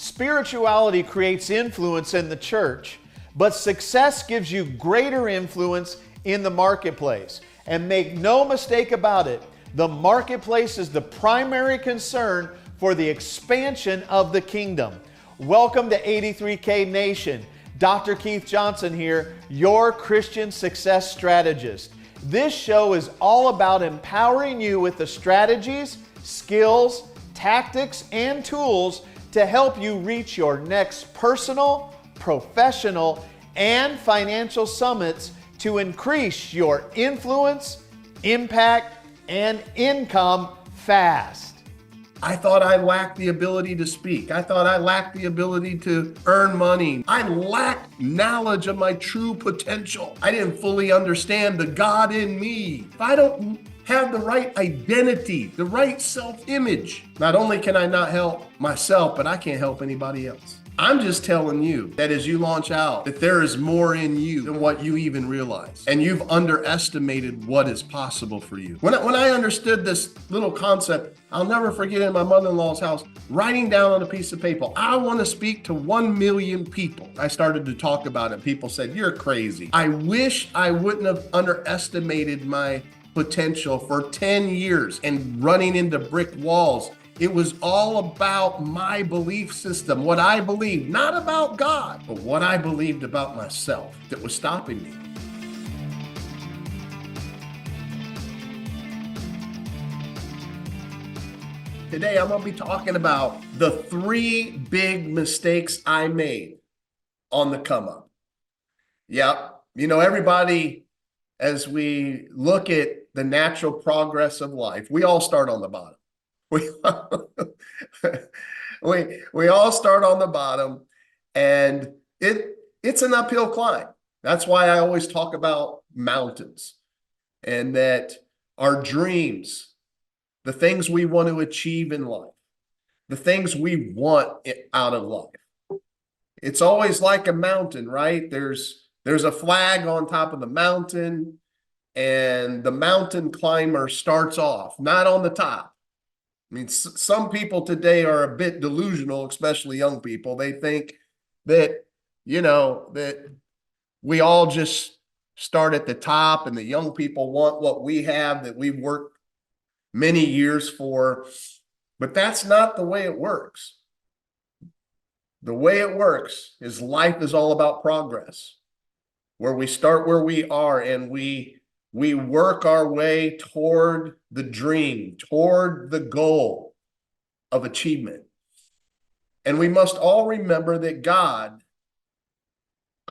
Spirituality creates influence in the church, but success gives you greater influence in the marketplace. And make no mistake about it, the marketplace is the primary concern for the expansion of the kingdom. Welcome to 83K Nation. Dr. Keith Johnson here, your Christian success strategist. This show is all about empowering you with the strategies, skills, tactics, and tools to help you reach your next personal, professional, and financial summits to increase your influence, impact, and income fast. I thought I lacked the ability to speak. I thought I lacked the ability to earn money. I lacked knowledge of my true potential. I didn't fully understand the God in me. If I don't have the right identity, the right self-image, not only can I not help myself, but I can't help anybody else. I'm just telling you that as you launch out, that there is more in you than what you even realize. And you've underestimated what is possible for you. When I understood this little concept, I'll never forget in my mother-in-law's house, writing down on a piece of paper, I want to speak to 1 million people. I started to talk about it. People said, you're crazy. I wish I wouldn't have underestimated my potential for 10 years and running into brick walls. It was all about my belief system, what I believed, not about God, but what I believed about myself that was stopping me. Today, I'm going to be talking about the 3 big mistakes I made on the come up. Yep. You know, everybody, as we look at the natural progress of life, we all start on the bottom. We all start on the bottom, and it's an uphill climb. That's why I always talk about mountains, and that our dreams, the things we want to achieve in life, the things we want out of life, it's always like a mountain, right? There's a flag on top of the mountain, and the mountain climber starts off not on the top. I mean, some people today are a bit delusional, especially young people. They think that, you know, that we all just start at the top, and the young people want what we have that we've worked many years for. But that's not the way it works. The way it works is life is all about progress, where we start where we are and we work our way toward the dream, toward the goal of achievement. And we must all remember that God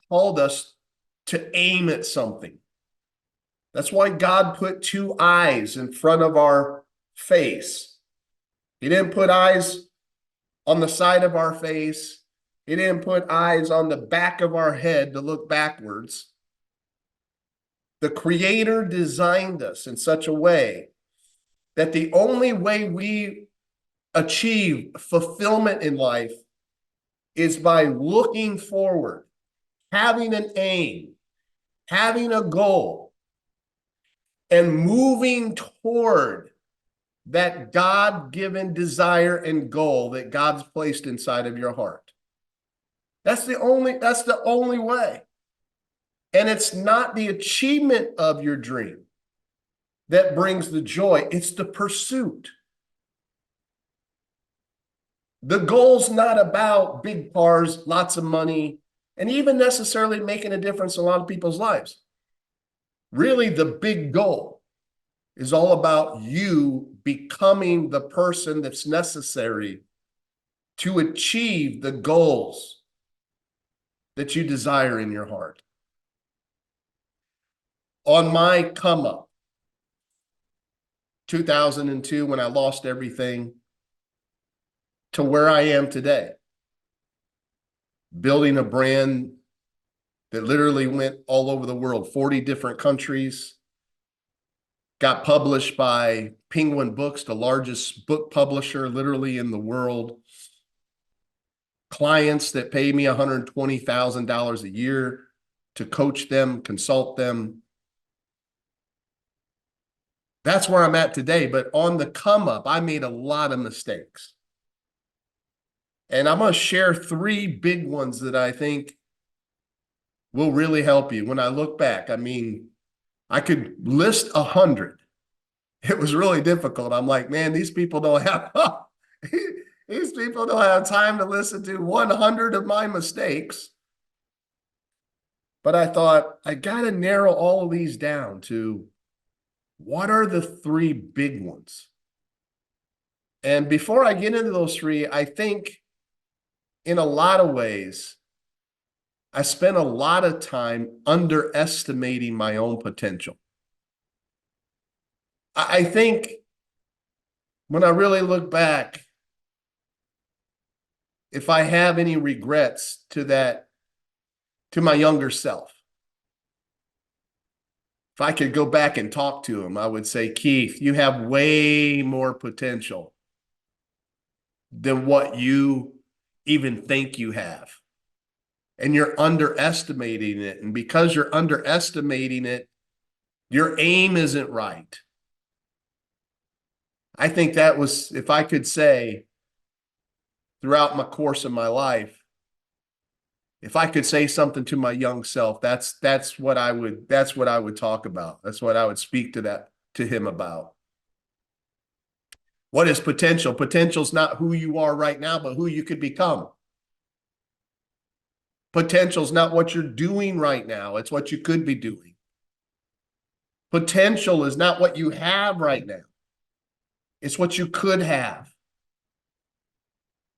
called us to aim at something. That's why God put 2 eyes in front of our face. He didn't put eyes on the side of our face. He didn't put eyes on the back of our head to look backwards. The Creator designed us in such a way that the only way we achieve fulfillment in life is by looking forward, having an aim, having a goal, and moving toward that God-given desire and goal that God's placed inside of your heart. That's the only way. And it's not the achievement of your dream that brings the joy. It's the pursuit. The goal's not about big cars, lots of money, and even necessarily making a difference in a lot of people's lives. Really, the big goal is all about you becoming the person that's necessary to achieve the goals that you desire in your heart. On my come up, 2002, when I lost everything, to where I am today, building a brand that literally went all over the world, 40 different countries, got published by Penguin Books, the largest book publisher literally in the world. Clients that pay me $120,000 a year to coach them, consult them. That's where I'm at today. But on the come up, I made a lot of mistakes. And I'm going to share three big ones that I think will really help you. When I look back, I mean, I could list 100. It was really difficult. I'm like, man, these people don't have these people don't have time to listen to 100 of my mistakes. But I thought I got to narrow all of these down to what are the three big ones? And before I get into those three, I think in a lot of ways, I spent a lot of time underestimating my own potential. I think when I really look back, if I have any regrets to my younger self, if I could go back and talk to him, I would say, Keith, you have way more potential than what you even think you have. And you're underestimating it. And because you're underestimating it, your aim isn't right. I think that was, if I could say, throughout my course of my life, if I could say something to my young self, that's what I would talk about. That's what I would speak to him about. What is potential? Potential is not who you are right now, but who you could become. Potential is not what you're doing right now. It's what you could be doing. Potential is not what you have right now. It's what you could have.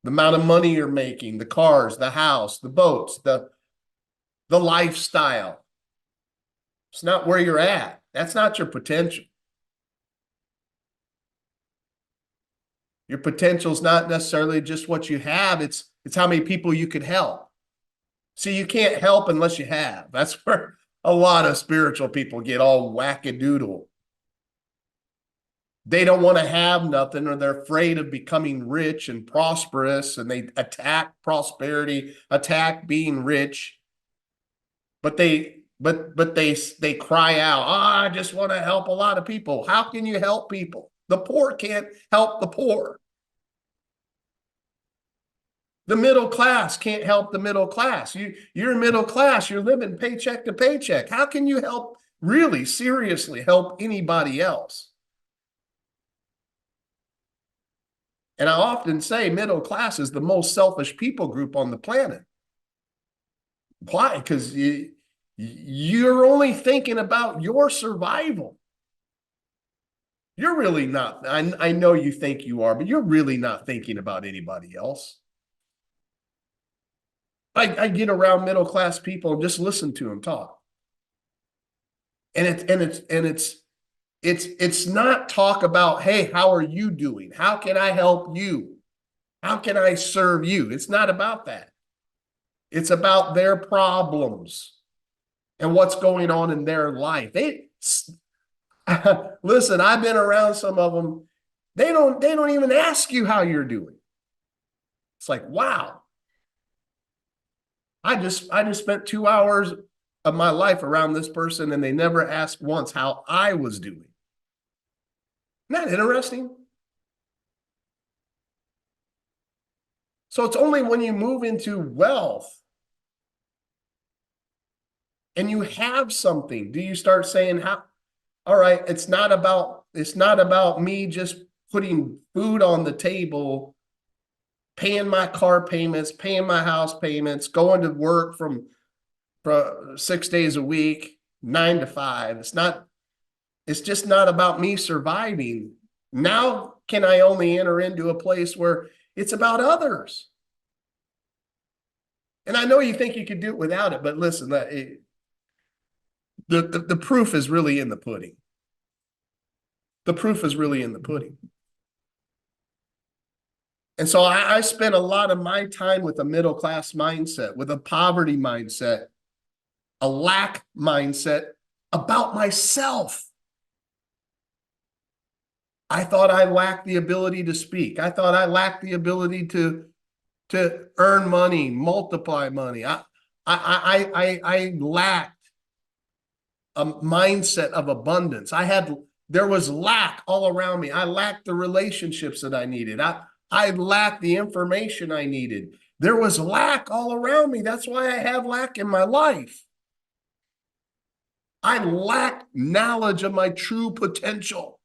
The amount of money you're making, the cars, the house, the boats, the lifestyle. It's not where you're at. That's not your potential. Your potential is not necessarily just what you have. It's how many people you could help. See, you can't help unless you have. That's where a lot of spiritual people get all wackadoodle. They don't want to have nothing, or they're afraid of becoming rich and prosperous, and they attack prosperity, attack being rich. But they cry out, I just want to help a lot of people. How can you help people? The poor can't help the poor. The middle class can't help the middle class. You're middle class, you're living paycheck to paycheck. How can you help, really seriously help anybody else? And I often say middle class is the most selfish people group on the planet. Why? Because you're only thinking about your survival. You're really not, I know you think you are, but you're really not thinking about anybody else. I get around middle class people and just listen to them talk. And it's not talk about, hey, how are you doing? How can I help you? How can I serve you? It's not about that. It's about their problems and what's going on in their life. Listen, I've been around some of them. They don't even ask you how you're doing. It's like, wow. I just spent 2 hours of my life around this person, and they never asked once how I was doing. Isn't that interesting? So it's only when you move into wealth and you have something, do you start saying, how, all right, it's not about me just putting food on the table, paying my car payments, paying my house payments, going to work from 6 days a week, 9 to 5. It's just not about me surviving. Now can I only enter into a place where it's about others? And I know you think you could do it without it, but listen, the proof is really in the pudding. The proof is really in the pudding. And so I spent a lot of my time with a middle class mindset, with a poverty mindset, a lack mindset about myself. I thought I lacked the ability to speak. I thought I lacked the ability to earn money, multiply money. I lacked a mindset of abundance. There was lack all around me. I lacked the relationships that I needed. I lacked the information I needed. There was lack all around me. That's why I have lack in my life. I lacked knowledge of my true potential.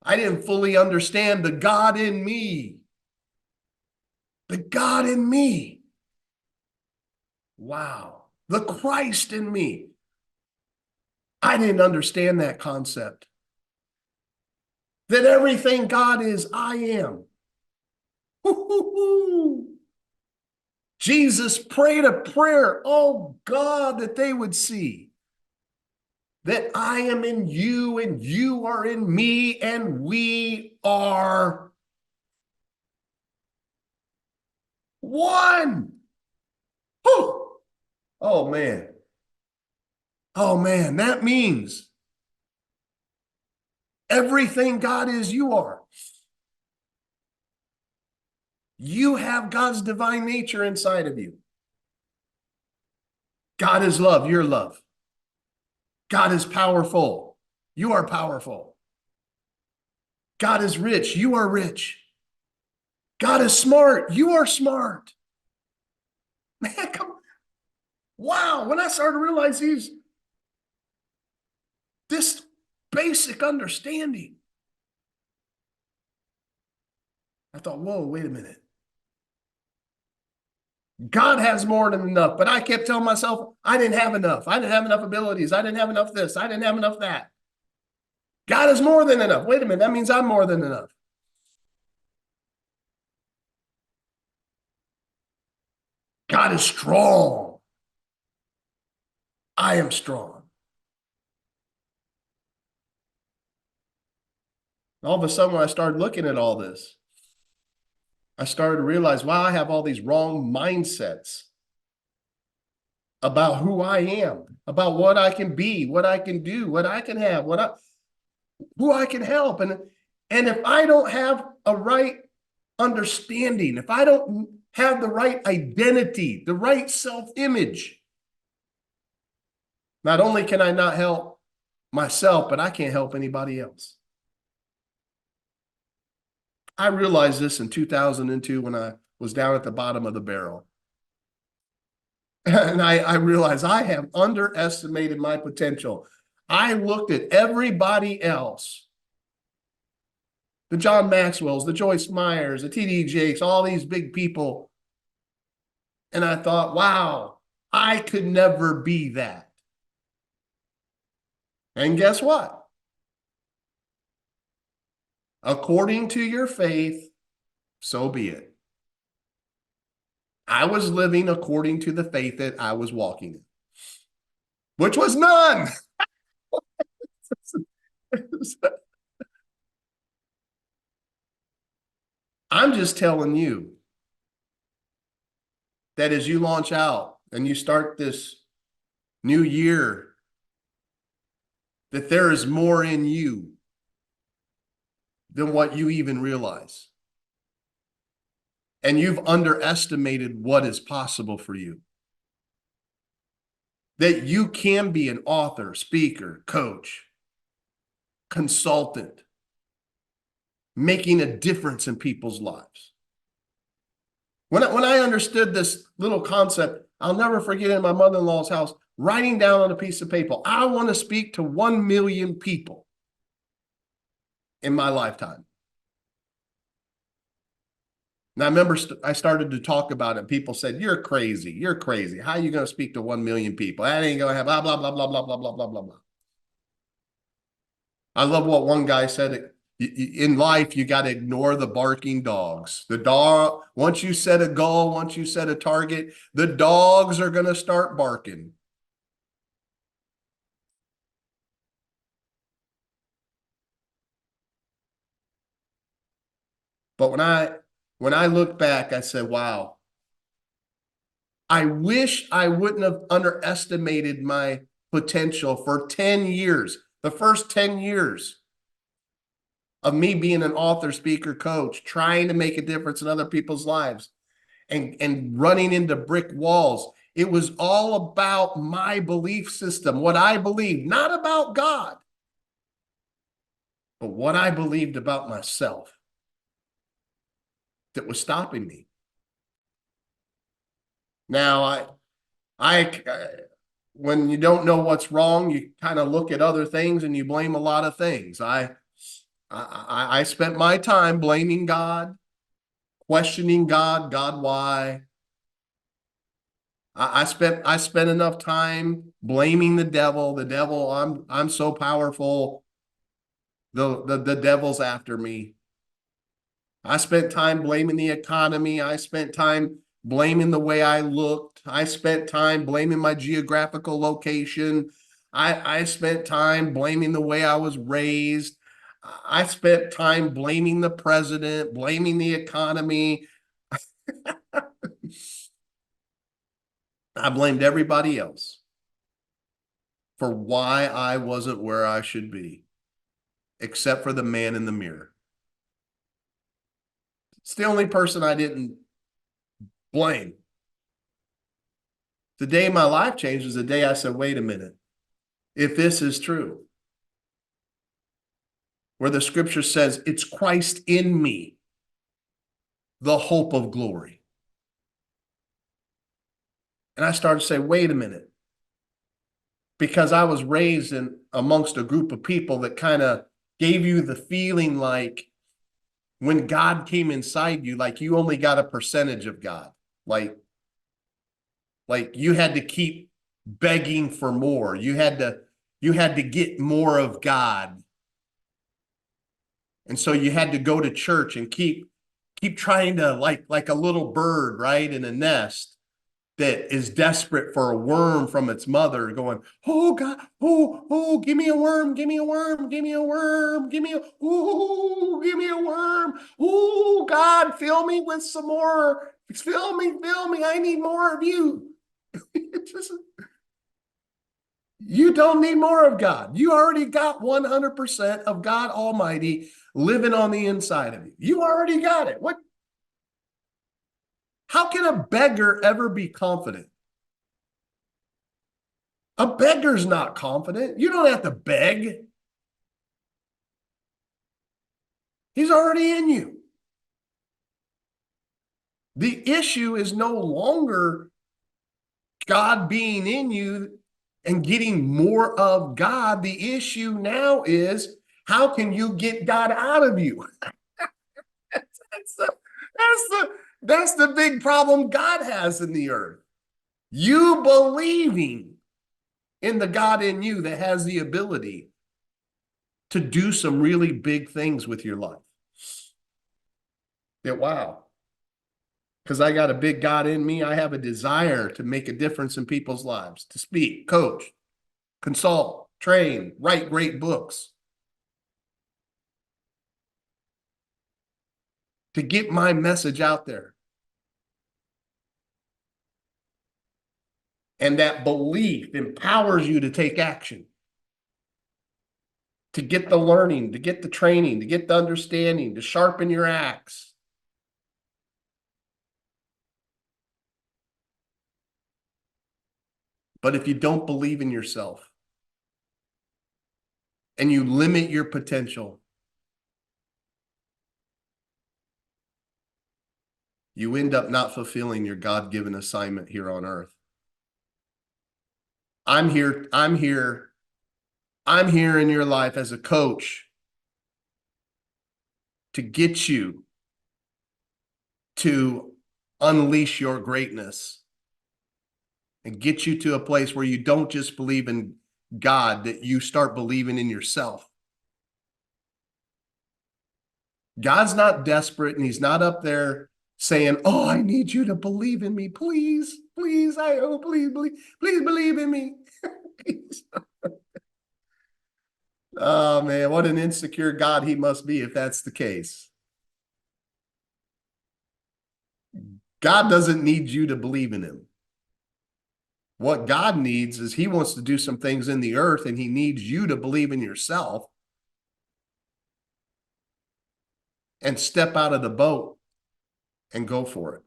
I didn't fully understand the God in me. The God in me. Wow. The Christ in me. I didn't understand that concept. That everything God is, I am. Woo-hoo-hoo. Jesus prayed a prayer, oh God, that they would see that I am in you and you are in me and we are one. Whew. Oh man. Oh man, that means everything God is, you are. You have God's divine nature inside of you. God is love, you're love. God is powerful, you are powerful. God is rich, you are rich. God is smart, you are smart. Man, come on. Wow, when I started to realize this basic understanding, I thought, whoa, wait a minute. God has more than enough, but I kept telling myself I didn't have enough. I didn't have enough abilities. I didn't have enough this. I didn't have enough that. God is more than enough. Wait a minute, that means I'm more than enough. God is strong. I am strong. All of a sudden, when I started looking at all this, I started to realize, wow, I have all these wrong mindsets about who I am, about what I can be, what I can do, what I can have, who I can help. And if I don't have a right understanding, if I don't have the right identity, the right self-image, not only can I not help myself, but I can't help anybody else. I realized this in 2002 when I was down at the bottom of the barrel. And I realized I have underestimated my potential. I looked at everybody else, the John Maxwells, the Joyce Meyers, the T.D. Jakes, all these big people. And I thought, wow, I could never be that. And guess what? According to your faith, so be it. I was living according to the faith that I was walking in, which was none. I'm just telling you that as you launch out and you start this new year, that there is more in you than what you even realize. And you've underestimated what is possible for you. That you can be an author, speaker, coach, consultant, making a difference in people's lives. When I understood this little concept, I'll never forget in my mother-in-law's house, writing down on a piece of paper, I want to speak to 1 million people in my lifetime. And I remember I started to talk about it. People said, you're crazy. You're crazy. How are you going to speak to 1 million people? That ain't going to have blah, blah, blah, blah, blah, blah, blah, blah, blah, blah. I love what one guy said. In life, you got to ignore the barking dogs. The dog, once you set a goal, once you set a target, the dogs are going to start barking. But when I look back, I said, wow, I wish I wouldn't have underestimated my potential for 10 years, the first 10 years of me being an author, speaker, coach, trying to make a difference in other people's lives and running into brick walls. It was all about my belief system, what I believed, not about God, but what I believed about myself. that was stopping me. Now, when you don't know what's wrong, you kind of look at other things and you blame a lot of things. I spent my time blaming God, questioning God, God, why? I spent enough time blaming the devil. The devil, I'm so powerful. The devil's after me. I spent time blaming the economy. I spent time blaming the way I looked. I spent time blaming my geographical location. I spent time blaming the way I was raised. I spent time blaming the president, blaming the economy. I blamed everybody else for why I wasn't where I should be, except for the man in the mirror. It's the only person I didn't blame. The day my life changed was the day I said, wait a minute, if this is true, where the scripture says it's Christ in me, the hope of glory. And I started to say, wait a minute, because I was raised in amongst a group of people that kind of gave you the feeling like when God came inside you, like you only got a percentage of God. Like you had to keep begging for more. You had to get more of God. And so you had to go to church and keep trying to like a little bird, right, in a nest that is desperate for a worm from its mother, going, oh God, oh, give me a worm, give me a worm, give me a worm, give me a worm. Oh God, fill me with some more. Fill me, I need more of you. You don't need more of God. You already got 100% of God Almighty living on the inside of you. You already got it. How can a beggar ever be confident? A beggar's not confident. You don't have to beg. He's already in you. The issue is no longer God being in you and getting more of God. The issue now is, how can you get God out of you? That's the big problem God has in the earth. You believing in the God in you that has the ability to do some really big things with your life. That, wow, because I got a big God in me, I have a desire to make a difference in people's lives, to speak, coach, consult, train, write great books, to get my message out there. And that belief empowers you to take action, to get the learning, to get the training, to get the understanding, to sharpen your axe. But if you don't believe in yourself and you limit your potential, you end up not fulfilling your God-given assignment here on earth. I'm here in your life as a coach to get you to unleash your greatness and get you to a place where you don't just believe in God, that you start believing in yourself. God's not desperate, and he's not up there saying, oh, I need you to believe in me. Please, please, please believe in me. Oh man, what an insecure God he must be if that's the case. God doesn't need you to believe in him. What God needs is, he wants to do some things in the earth, and he needs you to believe in yourself and step out of the boat and go for it.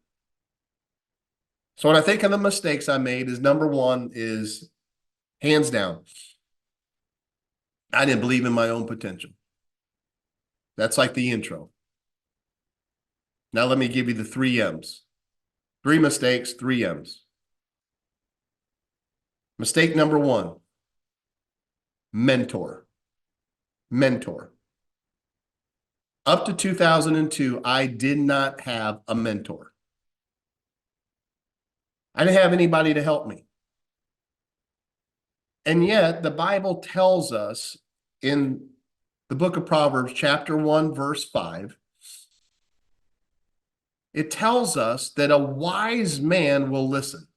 So when I think of the mistakes I made, is number one is, hands down, I didn't believe in my own potential. That's like the intro. Now let me give you the 3 M's. 3 mistakes, 3 M's. Mistake number 1, mentor. Mentor. Up to 2002, I did not have a mentor. I didn't have anybody to help me. And yet the Bible tells us in the book of Proverbs, chapter 1, verse 5, it tells us that a wise man will listen.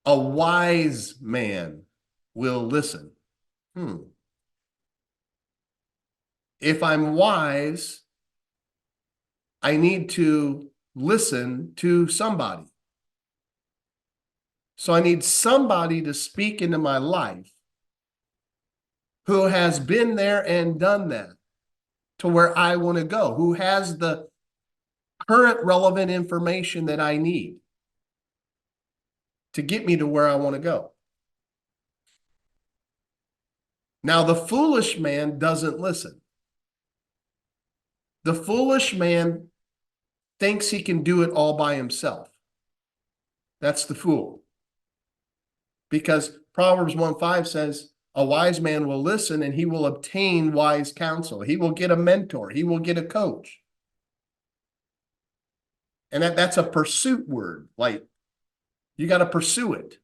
A wise man will listen. If I'm wise, I need to listen to somebody. So I need somebody to speak into my life who has been there and done that to where I want to go, who has the current relevant information that I need to get me to where I want to go. Now, the foolish man doesn't listen. The foolish man thinks he can do it all by himself. That's the fool. Because Proverbs 1:5 says, a wise man will listen and he will obtain wise counsel. He will get a mentor. He will get a coach. And that's a pursuit word. Like, you got to pursue it.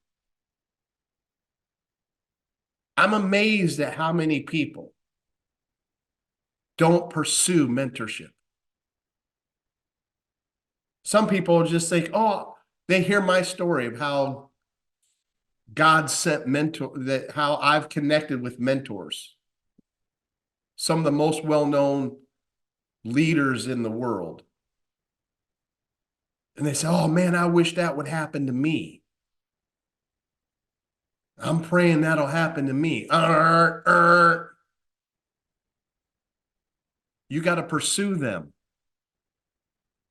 I'm amazed at how many people don't pursue mentorship. Some people just think, oh, they hear my story of how God sent how I've connected with mentors. Some of the most well-known leaders in the world. And they say, oh man, I wish that would happen to me. I'm praying that'll happen to me. You got to pursue them.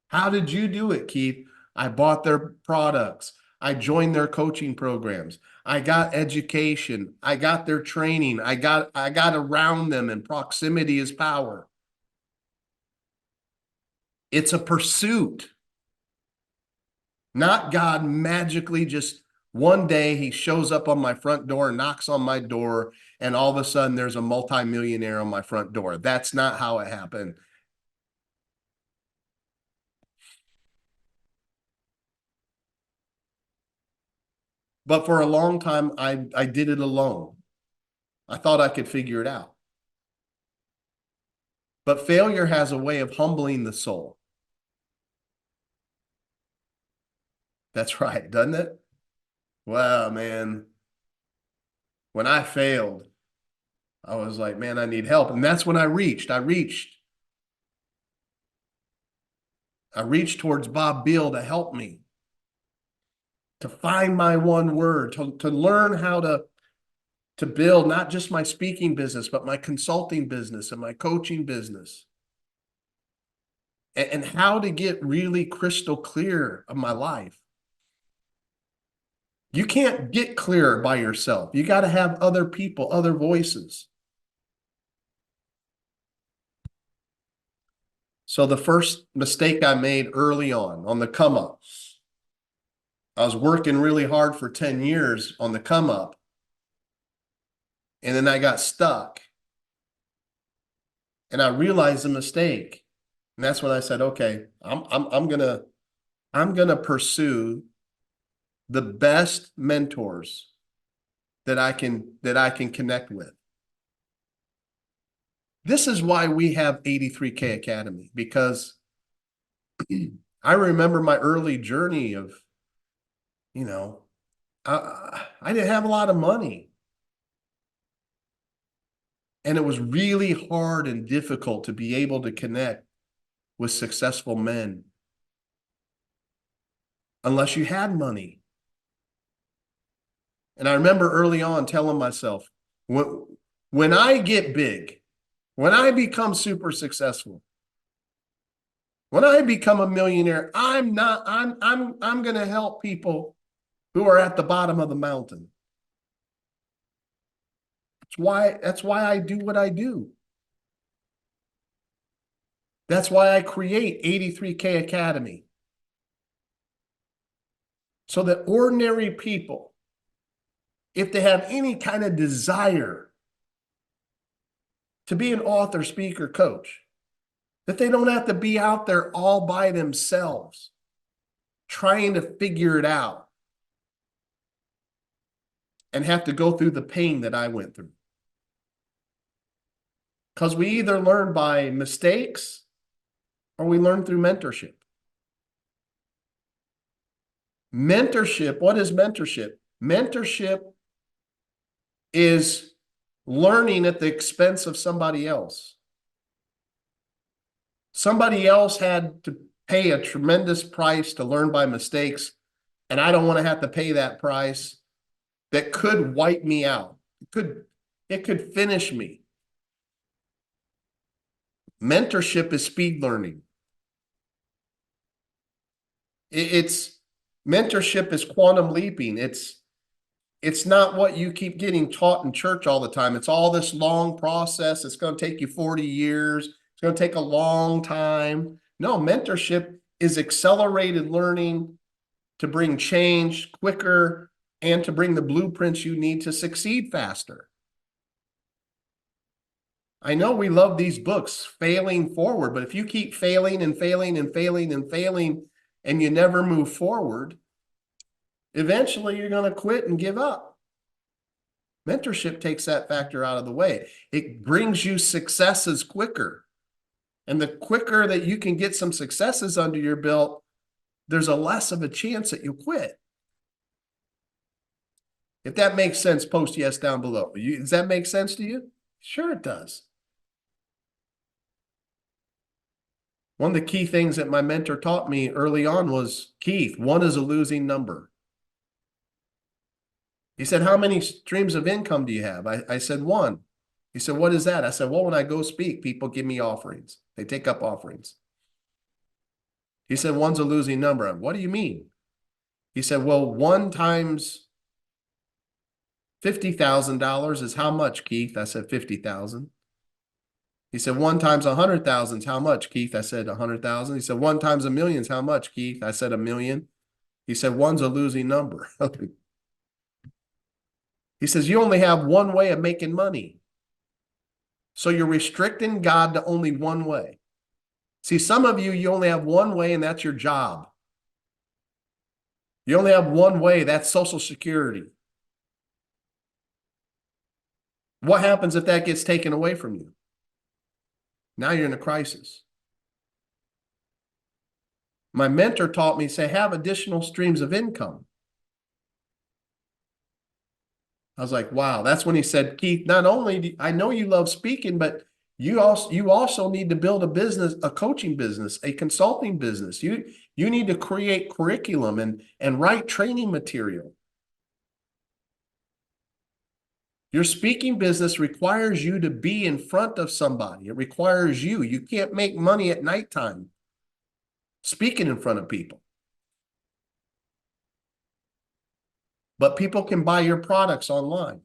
How did you do it, Keith? I bought their products. I joined their coaching programs. I got education. I got their training. I got around them, and proximity is power. It's a pursuit. Not God magically just one day he shows up on my front door, knocks on my door, and all of a sudden there's a multimillionaire on my front door. That's not how it happened. But for a long time, I did it alone. I thought I could figure it out. But failure has a way of humbling the soul. That's right, doesn't it? Well, man, when I failed, I was like, man, I need help. And that's when I reached towards Bob Beal to help me, to find my one word, to learn how to build not just my speaking business, but my consulting business and my coaching business. And how to get really crystal clear of my life. You can't get clear by yourself. You got to have other people, other voices. So the first mistake I made early on the come up, I was working really hard for 10 years on the come up. And then I got stuck. And I realized the mistake. And that's when I said, okay, I'm gonna pursue the best mentors that I can connect with. This is why we have 83K Academy, because I remember my early journey of, I didn't have a lot of money. And it was really hard and difficult to be able to connect with successful men unless you had money. And I remember early on telling myself, when I get big, when I become super successful, when I become a millionaire, I'm going to help people who are at the bottom of the mountain. That's why I do what I do. That's why I create 83K Academy. So that ordinary people, if they have any kind of desire to be an author, speaker, coach, that they don't have to be out there all by themselves trying to figure it out and have to go through the pain that I went through. Because we either learn by mistakes or we learn through mentorship. Mentorship, what is mentorship? Mentorship is learning at the expense of somebody else. Somebody else had to pay a tremendous price to learn by mistakes, and I don't want to have to pay that price. That could wipe me out. It could finish me. Mentorship is speed learning. Mentorship is quantum leaping. It's not what you keep getting taught in church all the time. It's all this long process. It's going to take you 40 years. It's going to take a long time. No, mentorship is accelerated learning to bring change quicker and to bring the blueprints you need to succeed faster. I know we love these books, Failing Forward, but if you keep failing and failing and failing and failing and you never move forward, eventually you're going to quit and give up. Mentorship takes that factor out of the way. It brings you successes quicker. And the quicker that you can get some successes under your belt, there's a less of a chance that you'll quit. If that makes sense, post yes down below. Does that make sense to you? Sure it does. One of the key things that my mentor taught me early on was, Keith, 1 is a losing number. He said, how many streams of income do you have? I said, 1. He said, what is that? I said, well, when I go speak, people give me offerings. They take up offerings. He said, 1's a losing number. What do you mean? He said, well, 1 times $50,000 is how much, Keith? I said, 50,000. He said, 1 times 100,000 is how much, Keith? I said, 100,000. He said, 1 times a million is how much, Keith? I said, 1,000,000. He said, 1's a losing number. He says, you only have one way of making money. So you're restricting God to only one way. See, some of you, you only have one way, and that's your job. You only have one way, that's Social Security. What happens if that gets taken away from you? Now you're in a crisis. My mentor taught me, say, have additional streams of income. I was like, wow. That's when he said, Keith, not only I know you love speaking, but you also need to build a business, a coaching business, a consulting business. You need to create curriculum and write training material. Your speaking business requires you to be in front of somebody. It requires you. You can't make money at nighttime speaking in front of people. But people can buy your products online.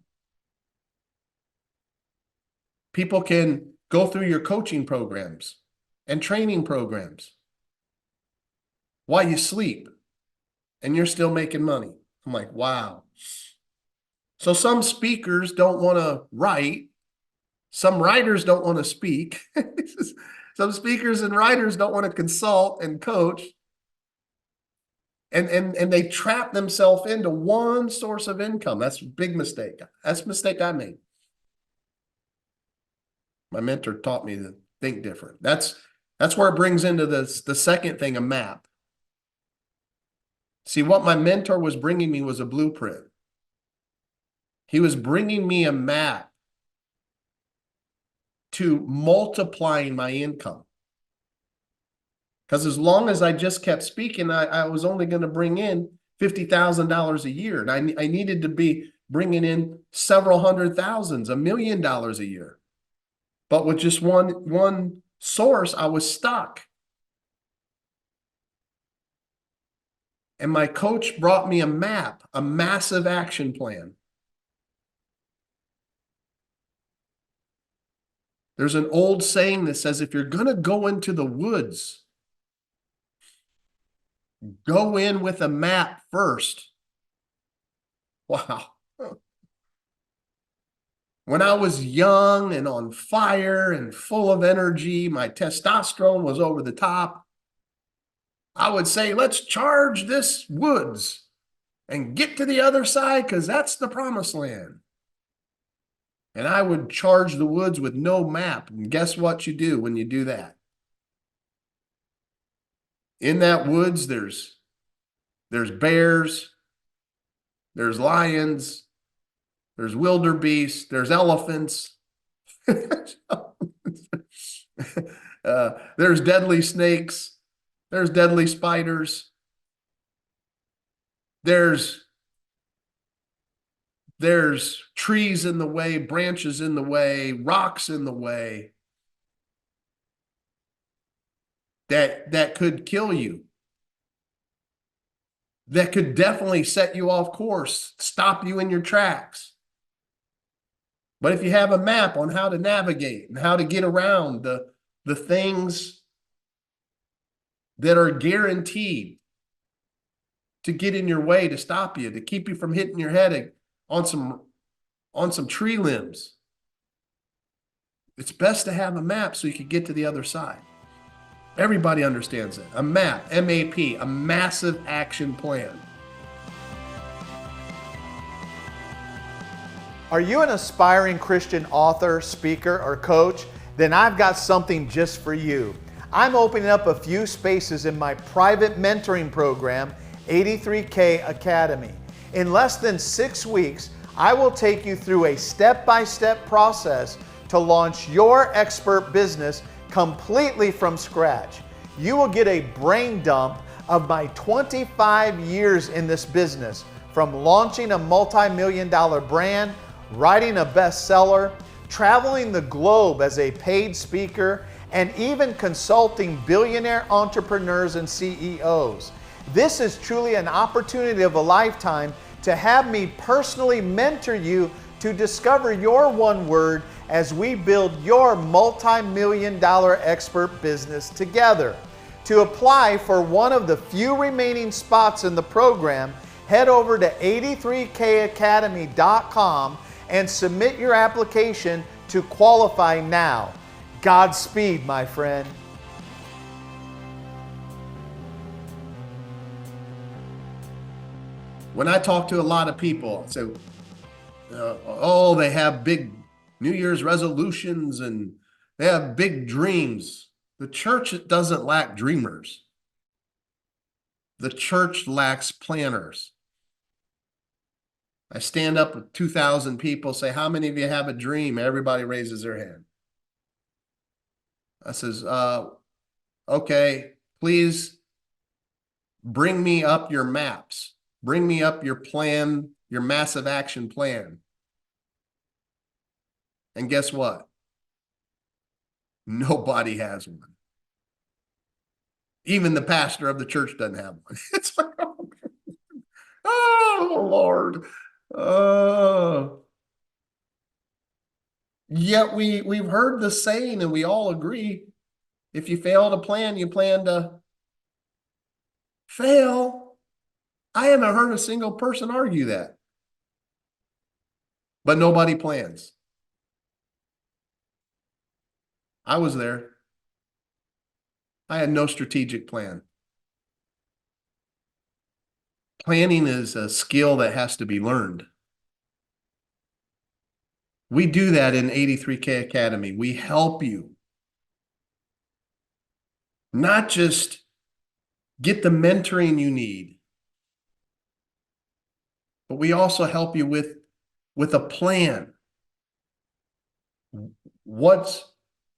People can go through your coaching programs and training programs while you sleep, and you're still making money. I'm like, wow. So some speakers don't want to write. Some writers don't want to speak. Some speakers and writers don't want to consult and coach. And they trap themselves into one source of income. That's a big mistake. That's a mistake I made. My mentor taught me to think different. That's where it brings into the second thing, a map. See, what my mentor was bringing me was a blueprint. He was bringing me a map to multiplying my income. Because as long as I just kept speaking, I was only going to bring in $50,000 a year. And I needed to be bringing in several hundred thousands, $1 million a year. But with just one source, I was stuck. And my coach brought me a map, a massive action plan. There's an old saying that says, if you're going to go into the woods, go in with a map first. Wow. When I was young and on fire and full of energy, my testosterone was over the top. I would say, let's charge this woods and get to the other side because that's the promised land. And I would charge the woods with no map. And guess what you do when you do that? In that woods, there's bears, there's lions, there's wildebeest, there's elephants. There's deadly snakes. There's deadly spiders. There's trees in the way, branches in the way, rocks in the way that could kill you, that could definitely set you off course, stop you in your tracks. But if you have a map on how to navigate and how to get around the things that are guaranteed to get in your way, to stop you, to keep you from hitting your head on some tree limbs, it's best to have a map so you can get to the other side. Everybody understands it. A map, M-A-P, a massive action plan. Are you an aspiring Christian author, speaker, or coach? Then I've got something just for you. I'm opening up a few spaces in my private mentoring program, 83K Academy. In less than 6 weeks, I will take you through a step-by-step process to launch your expert business completely from scratch. You will get a brain dump of my 25 years in this business, from launching a multi-million-dollar brand, writing a bestseller, traveling the globe as a paid speaker, and even consulting billionaire entrepreneurs and CEOs. This is truly an opportunity of a lifetime to have me personally mentor you to discover your one word as we build your multi-million-dollar expert business together. To apply for one of the few remaining spots in the program, head over to 83kacademy.com and submit your application to qualify now. Godspeed, my friend. When I talk to a lot of people, I say, oh, they have big New Year's resolutions and they have big dreams. The church doesn't lack dreamers. The church lacks planners. I stand up with 2,000 people, say, how many of you have a dream? Everybody raises their hand. I says, okay, please bring me up your maps. Bring me up your plan, your massive action plan. And guess what? Nobody has one. Even the pastor of the church doesn't have one. It's like, oh, Lord. Yet we've heard the saying and we all agree, if you fail to plan, you plan to fail. I haven't heard a single person argue that. But nobody plans. I was there. I had no strategic plan. Planning is a skill that has to be learned. We do that in 83K Academy. We help you not just get the mentoring you need, but we also help you with a plan.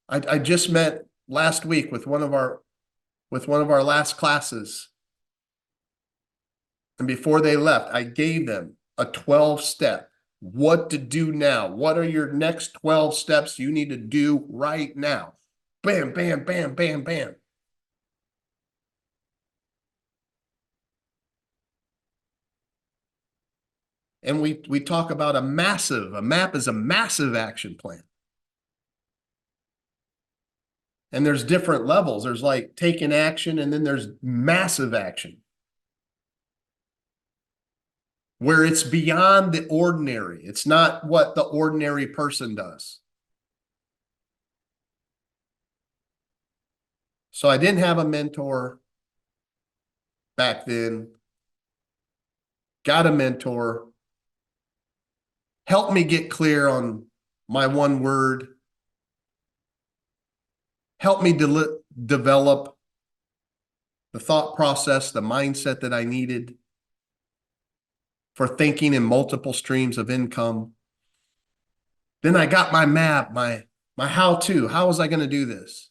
I just met last week with one of our last classes. And before they left, I gave them a 12-step. What to do now? What are your next 12 steps you need to do right now? Bam, bam, bam, bam, bam. And we talk about a map is a massive action plan. And there's different levels. There's like taking action, and then there's massive action, where it's beyond the ordinary. It's not what the ordinary person does. So I didn't have a mentor back then. Got a mentor. Helped me get clear on my one word. Helped me develop the thought process, the mindset that I needed for thinking in multiple streams of income. Then I got my map, my how-to. How was I going to do this?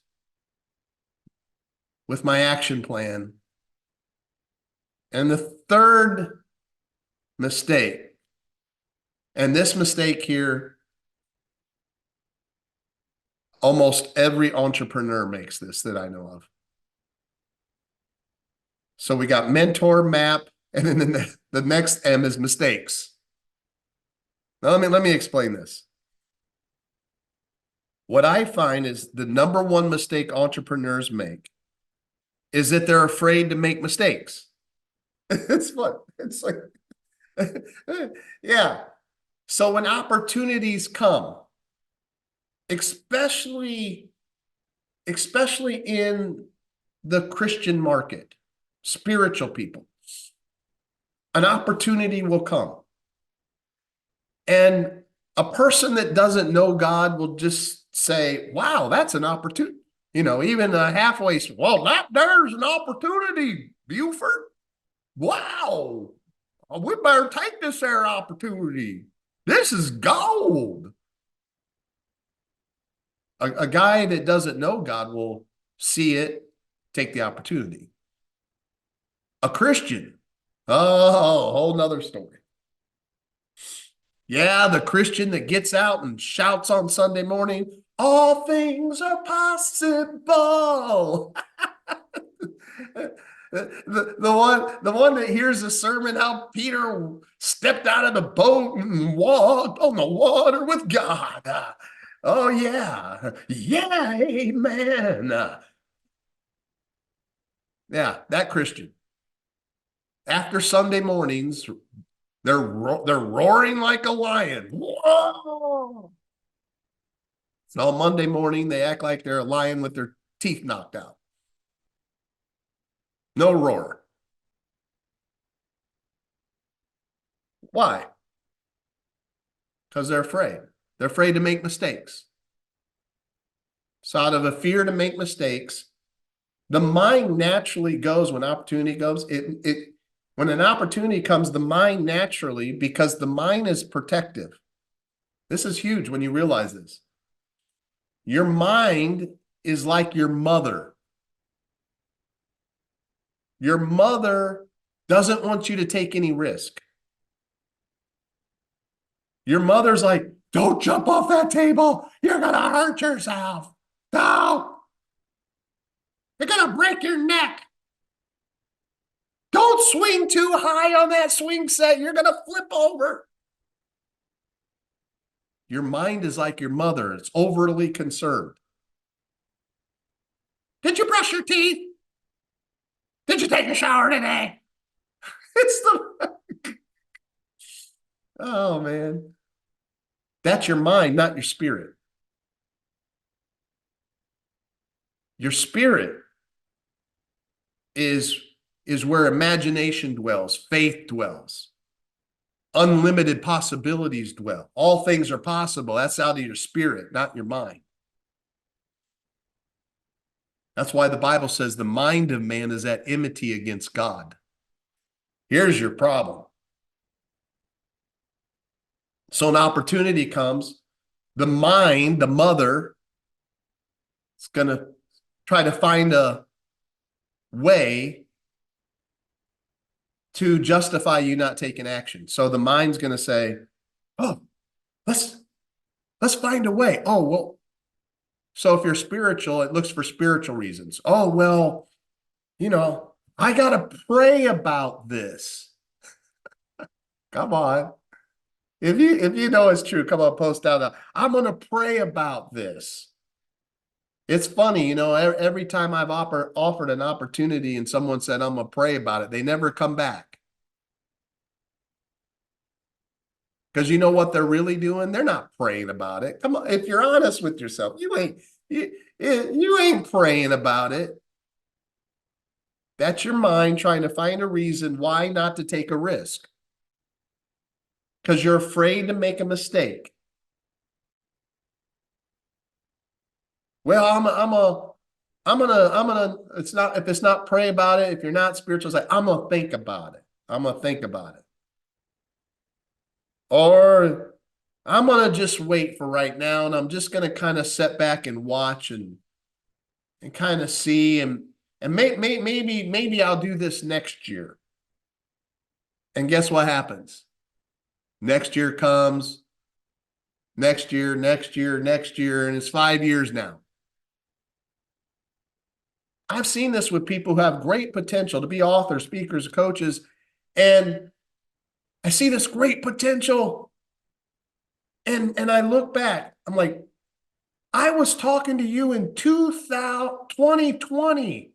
With my action plan. And the third mistake, and this mistake here, almost every entrepreneur makes this that I know of. So we got mentor, map, and then the next M is mistakes. Now let me explain this. What I find is the number one mistake entrepreneurs make is that they're afraid to make mistakes. It's fun. It's like, yeah. So when opportunities come, especially in the Christian market, spiritual people, an opportunity will come. And a person that doesn't know God will just say, wow, that's an opportunity. Even a halfway, well, there's an opportunity, Buford. Wow. We better take this there opportunity. This is gold. A guy that doesn't know God will see it, take the opportunity. A Christian, oh, a whole nother story. Yeah, the Christian that gets out and shouts on Sunday morning, all things are possible. The one that hears the sermon how Peter stepped out of the boat and walked on the water with God. Oh yeah, yeah, amen. Yeah, that Christian. After Sunday mornings, they're roaring like a lion. Whoa! And on Monday morning, they act like they're a lion with their teeth knocked out. No roar. Why? Because they're afraid. They're afraid to make mistakes. So out of a fear to make mistakes, the mind naturally goes when opportunity goes. When an opportunity comes, the mind naturally, because the mind is protective. This is huge when you realize this. Your mind is like your mother. Your mother doesn't want you to take any risk. Your mother's like, don't jump off that table. You're going to hurt yourself. No. You're going to break your neck. Don't swing too high on that swing set. You're going to flip over. Your mind is like your mother. It's overly concerned. Did you brush your teeth? Did you take a shower today? It's the... Oh, man. That's your mind, not your spirit. Your spirit is where imagination dwells, faith dwells, unlimited possibilities dwell. All things are possible. That's out of your spirit, not your mind. That's why the Bible says the mind of man is at enmity against God. Here's your problem. So an opportunity comes, the mind, the mother, is going to try to find a way to justify you not taking action. So the mind's going to say, oh, let's find a way. Oh, well, so if you're spiritual, it looks for spiritual reasons. Oh, well, I got to pray about this. Come on. If you know it's true, come on, post out. I'm going to pray about this. It's funny, every time I've offered an opportunity and someone said, I'm going to pray about it, they never come back. Because you know what they're really doing? They're not praying about it. Come on, if you're honest with yourself, you ain't praying about it. That's your mind trying to find a reason why not to take a risk. Because you're afraid to make a mistake. Well, if it's not pray about it, if you're not spiritual, it's like, I'm gonna think about it. I'm gonna think about it. Or I'm gonna just wait for right now, and I'm just gonna kind of sit back and watch and kind of see, and maybe I'll do this next year. And guess what happens? Next year comes, next year, and it's 5 years now. I've seen this with people who have great potential to be authors, speakers, coaches, and I see this great potential. And I look back, I'm like, I was talking to you in 2020,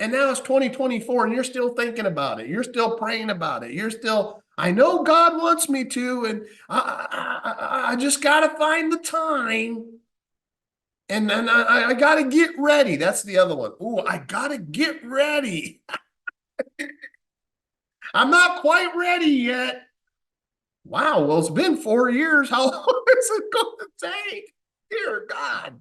and now it's 2024, and you're still thinking about it. You're still praying about it. I know God wants me to, and I just got to find the time. And then I got to get ready. That's the other one. Ooh, I got to get ready. I'm not quite ready yet. Wow, well, it's been 4 years. How long is it going to take? Dear God.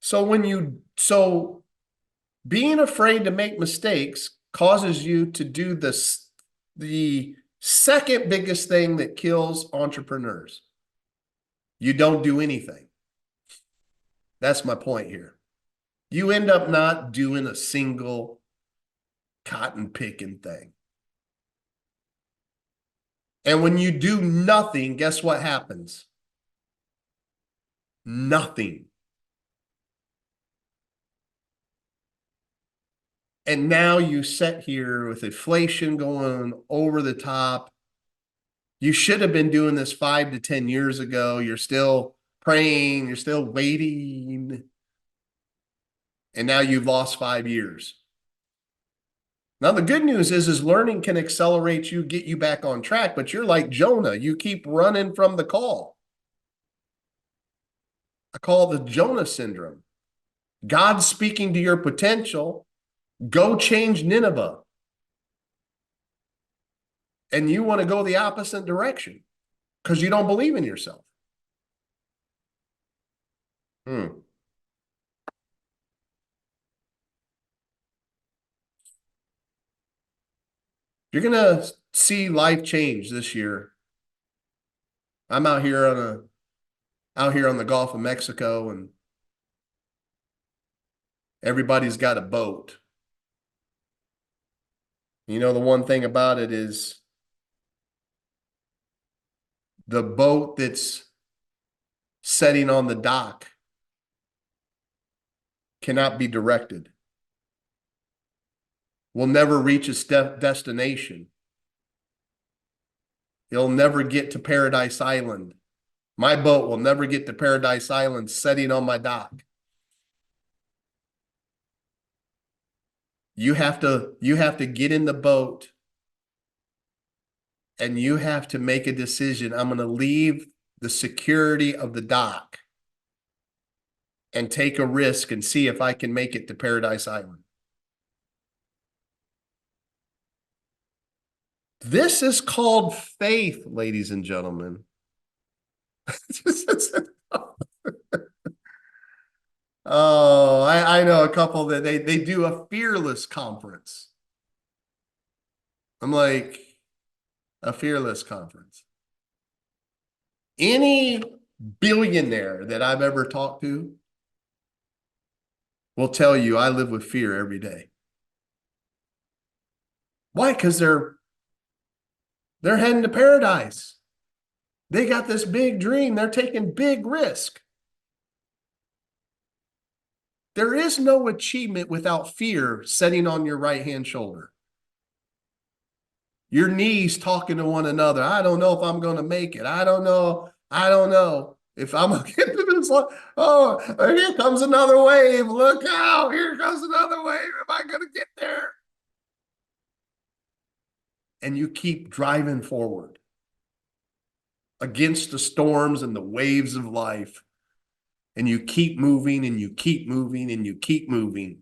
So being afraid to make mistakes causes you to do the second biggest thing that kills entrepreneurs. You don't do anything. That's my point here. You end up not doing a single cotton picking thing. And when you do nothing, guess what happens? Nothing. And now you sit here with inflation going over the top. You should have been doing this 5 to 10 years ago. You're still praying, you're still waiting. And now you've lost 5 years. Now, the good news is learning can accelerate you, get you back on track, but you're like Jonah. You keep running from the call. I call it the Jonah syndrome. God's speaking to your potential. Go change Nineveh. And you want to go the opposite direction because you don't believe in yourself. You're going to see life change this year. I'm out here on the Gulf of Mexico, and everybody's got a boat. The one thing about it is the boat that's setting on the dock cannot be directed. Will never reach its destination. It'll never get to Paradise Island. My boat will never get to Paradise Island setting on my dock. You have to get in the boat and you have to make a decision. I'm going to leave the security of the dock and take a risk and see if I can make it to Paradise Island. This is called faith, ladies and gentlemen. Oh, I know a couple that they do a fearless conference. I'm like, a fearless conference. Any billionaire that I've ever talked to will tell you I live with fear every day. Why? Because they're heading to paradise. They got this big dream. They're taking big risk. There is no achievement without fear sitting on your right-hand shoulder. Your knees talking to one another. I don't know if I'm going to make it. I don't know I don't know if I'm going to get to this. Oh, here comes another wave. Look out. Here comes another wave. Am I going to get there? And you keep driving forward against the storms and the waves of life. And you keep moving and you keep moving and you keep moving.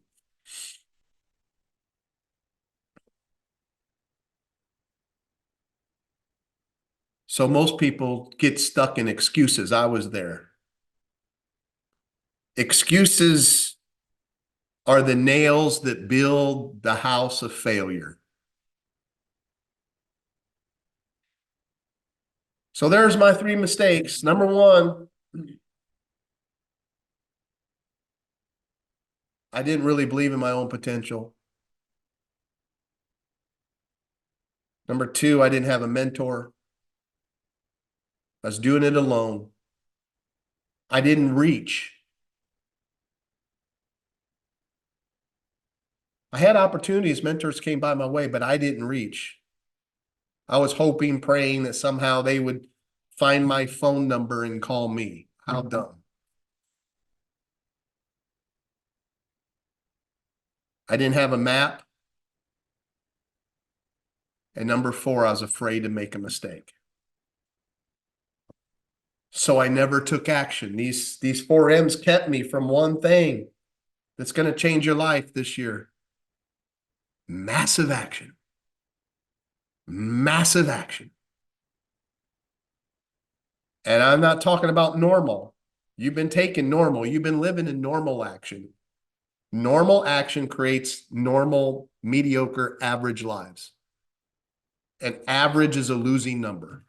So most people get stuck in excuses. I was there. Excuses are the nails that build the house of failure. So there's my 3 mistakes. Number 1, I didn't really believe in my own potential. Number 2, I didn't have a mentor. I was doing it alone. I didn't reach. I had opportunities, mentors came by my way, but I didn't reach. I was hoping, praying that somehow they would find my phone number and call me. How dumb. I didn't have a map. And number 4, I was afraid to make a mistake. So I never took action. These 4 M's kept me from one thing that's going to change your life this year. Massive action. Massive action. And I'm not talking about normal. You've been taking normal. You've been living in normal action. Normal action creates normal, mediocre, average lives. And average is a losing number.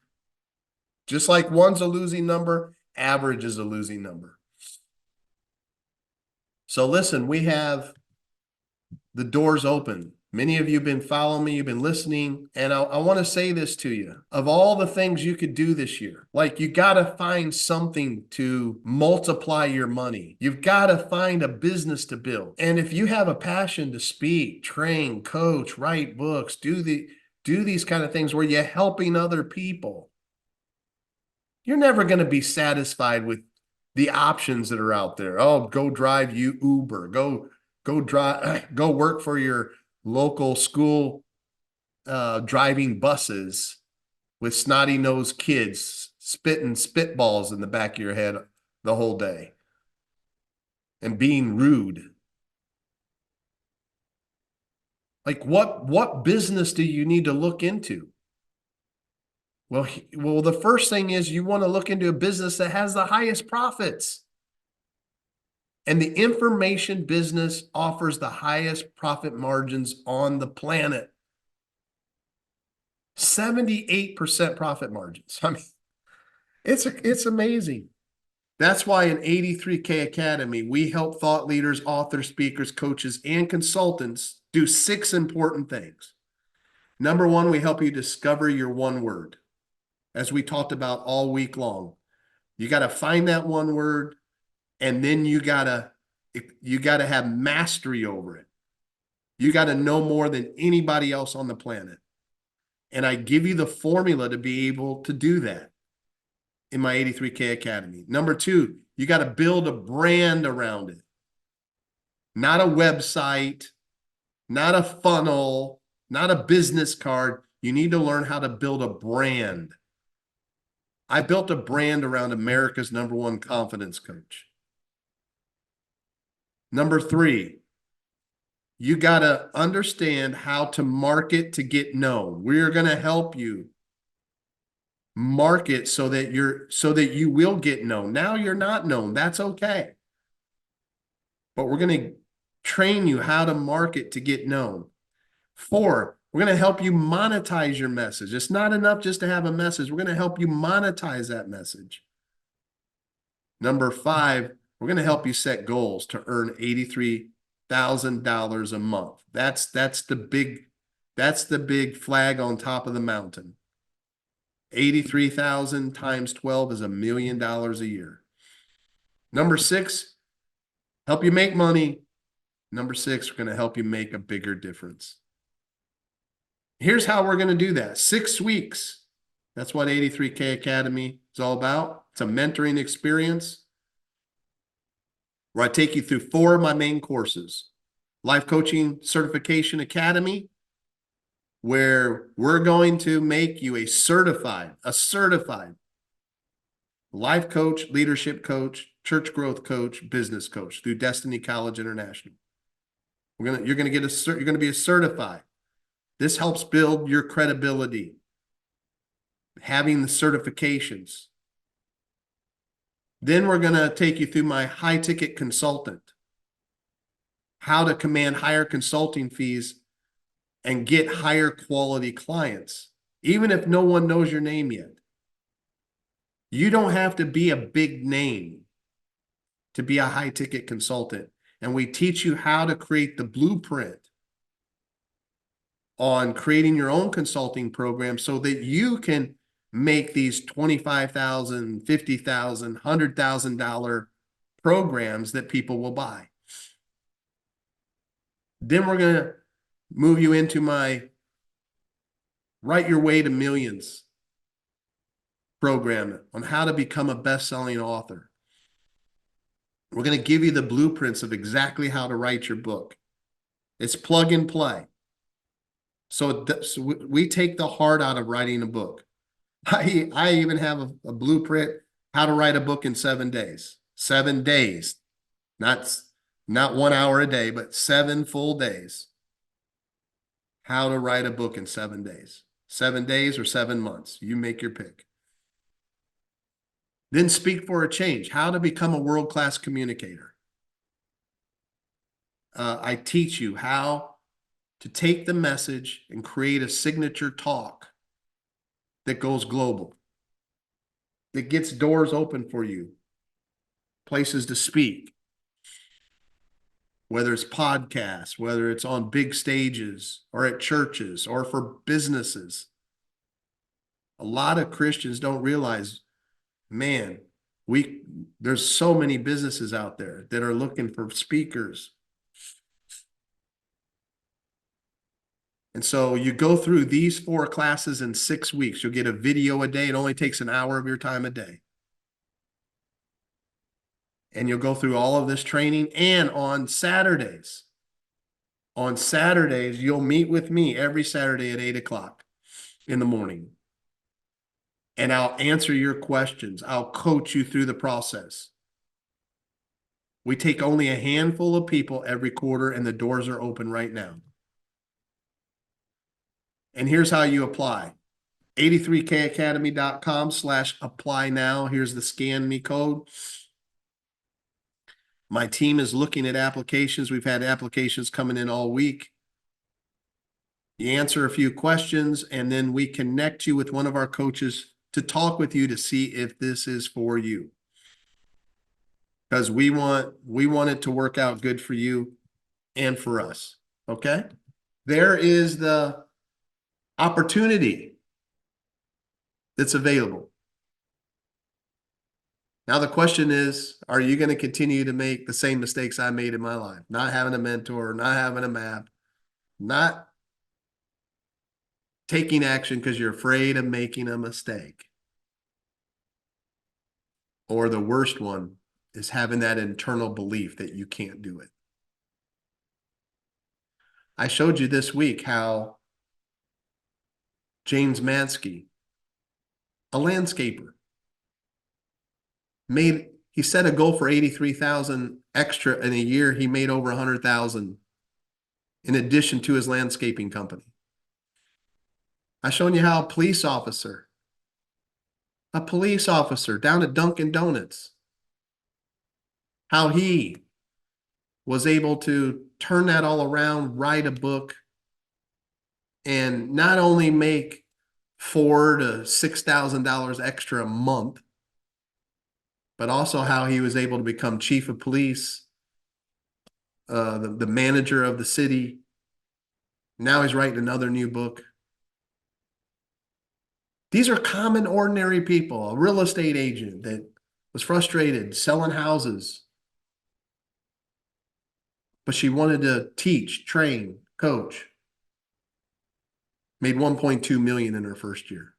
Just like 1's a losing number, average is a losing number. So listen, we have the doors open. Many of you have been following me, you've been listening, and I want to say this to you. Of all the things you could do this year, like you got to find something to multiply your money. You've got to find a business to build. And if you have a passion to speak, train, coach, write books, do these kind of things where you're helping other people, you're never going to be satisfied with the options that are out there. Oh, go drive Uber, go drive, go work for your local school driving buses with snotty-nosed kids spitting spitballs in the back of your head the whole day and being rude. Like what business do you need to look into? Well, the first thing is you want to look into a business that has the highest profits. And the information business offers the highest profit margins on the planet. 78% profit margins. I mean, it's amazing. That's why in 83K Academy, we help thought leaders, authors, speakers, coaches, and consultants do 6 important things. Number 1, we help you discover your one word, as we talked about all week long. You got to find that one word, and then you got to have mastery over it. You got to know more than anybody else on the planet. And I give you the formula to be able to do that in my 83K Academy. Number 2, you got to build a brand around it. Not a website, not a funnel, not a business card. You need to learn how to build a brand. I built a brand around America's #1 confidence coach. Number 3, you got to understand how to market to get known. We're going to help you market so that you will get known. Now you're not known. That's okay. But we're going to train you how to market to get known. 4, we're going to help you monetize your message. It's not enough just to have a message. We're going to help you monetize that message. Number 5, we're going to help you set goals to earn $83,000 a month. That's the big flag on top of the mountain. 83,000 times 12 is $1 million a year. Number 6, help you make money. Number 6, we're going to help you make a bigger difference. Here's how we're going to do that. 6 weeks. That's what 83K Academy is all about. It's a mentoring experience where I take you through 4 of my main courses. Life Coaching Certification Academy, where we're going to make you a certified life coach, leadership coach, church growth coach, business coach through Destiny College International. You're going to be a certified. This helps build your credibility, having the certifications. Then we're going to take you through my high ticket consultant, how to command higher consulting fees and get higher quality clients, even if no one knows your name yet. You don't have to be a big name to be a high ticket consultant. And we teach you how to create the blueprint on creating your own consulting program so that you can make these $25,000, $50,000, $100,000 programs that people will buy. Then we're going to move you into my Write Your Way to Millions program on how to become a best-selling author. We're going to give you the blueprints of exactly how to write your book. It's plug and play. So we take the hard out of writing a book. I even have a blueprint how to write a book in 7 days. 7 days, not 1 hour a day, but 7 full days. How to write a book in 7 days. 7 days or 7 months. You make your pick. Then Speak for a Change, how to become a world-class communicator. I teach you how to take the message and create a signature talk that goes global, that gets doors open for you, places to speak, whether it's podcasts, whether it's on big stages or at churches or for businesses. A lot of Christians don't realize, man, there's so many businesses out there that are looking for speakers. And so you go through these 4 classes in 6 weeks. You'll get a video a day. It only takes an hour of your time a day. And you'll go through all of this training. And on Saturdays, you'll meet with me every Saturday at 8 o'clock in the morning. And I'll answer your questions. I'll coach you through the process. We take only a handful of people every quarter, and the doors are open right now. And here's how you apply. 83kacademy.com/apply now. Here's the scan me code. My team is looking at applications. We've had applications coming in all week. You answer a few questions, and then we connect you with one of our coaches to talk with you to see if this is for you. Because we want it to work out good for you and for us. Okay? There is the opportunity that's available. Now the question is, are you going to continue to make the same mistakes I made in my life? Not having a mentor, not having a map, not taking action because you're afraid of making a mistake. Or the worst one is having that internal belief that you can't do it. I showed you this week how James Mansky, a landscaper, he set a goal for 83,000 extra in a year. He made over 100,000 in addition to his landscaping company. I showed you how a police officer down at Dunkin' Donuts, how he was able to turn that all around, write a book, and not only make $4,000 to $6,000 extra a month, but also how he was able to become chief of police, the manager of the city. Now he's writing another new book. These are common, ordinary people. A real estate agent that was frustrated selling houses, but she wanted to teach, train, coach. Made $1.2 million in her first year.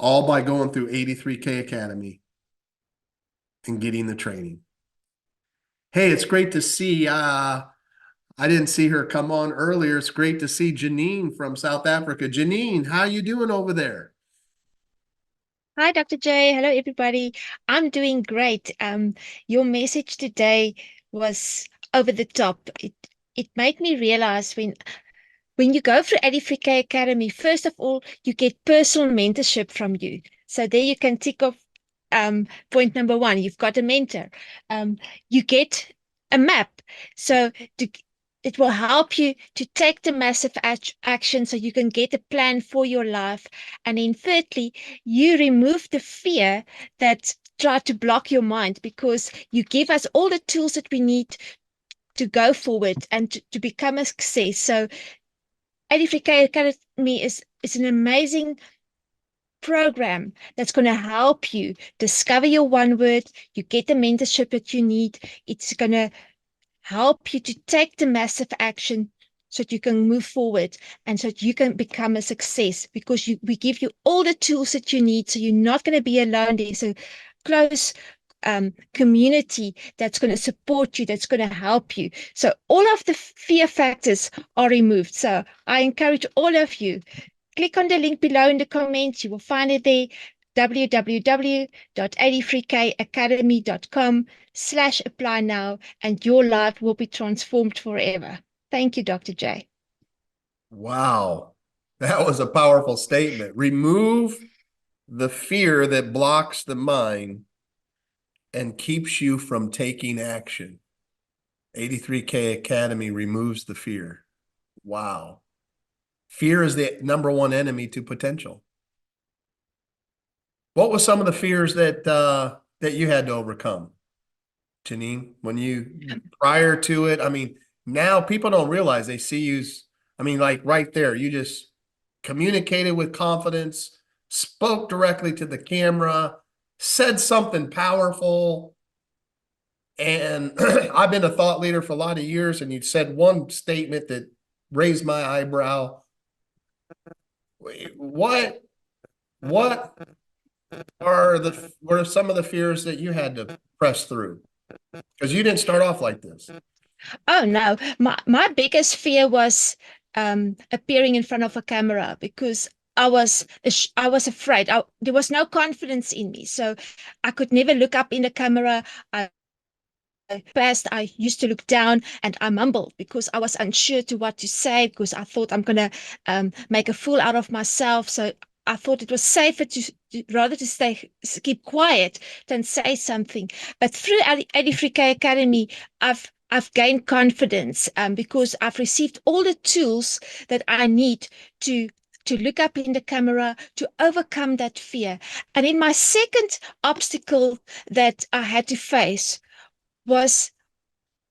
all by going through 83K Academy and getting the training. Hey, it's great to see. I didn't see her come on earlier. It's great to see Janine from South Africa. Janine, how you doing over there? Hi, Dr. J. Hello, everybody. I'm doing great. Your message today was over the top. It made me realize when you go through Adifrika Academy, first of all, you get personal mentorship from you. So there you can tick off point number one. You've got a mentor. You get a map. So to it will help you to take the massive action so you can get a plan for your life. And then thirdly, you remove the fear that try to block your mind because you give us all the tools that we need to go forward and to become a success. So Adifrika Academy is an amazing program that's going to help you discover your one word. You get the mentorship that you need. It's going to help you to take the massive action so that you can move forward and so that you can become a success because we give you all the tools that you need. So you're not going to be alone. There's a close community that's going to support you, that's going to help you. So all of the fear factors are removed. So I encourage all of you, click on the link below in the comments. You will find it there, www.83kacademy.com/apply now, and your life will be transformed forever. Thank you, Dr. J. Wow, that was a powerful statement. Remove the fear that blocks the mind and keeps you from taking action. 83K Academy removes the fear. Wow. Fear is the number one enemy to potential. What was some of the fears that you had to overcome, Janine, when you prior to it? I mean, now people don't realize they see you. I mean, like right there, you just communicated with confidence, spoke directly to the camera, said something powerful. And I've been a thought leader for a lot of years, and you said one statement that raised my eyebrow. What what are some of the fears that you had to press through? Because you didn't start off like this. Oh no, my biggest fear was appearing in front of a camera because I was afraid. There was no confidence in me, so I could never look up in the camera. Past, I used to look down and I mumbled because I was unsure to what to say because I thought I'm gonna make a fool out of myself. So I thought it was safer rather to keep quiet than say something. But through Adifrika Academy, I've gained confidence because I've received all the tools that I need to look up in the camera, to overcome that fear. And in my second obstacle that I had to face was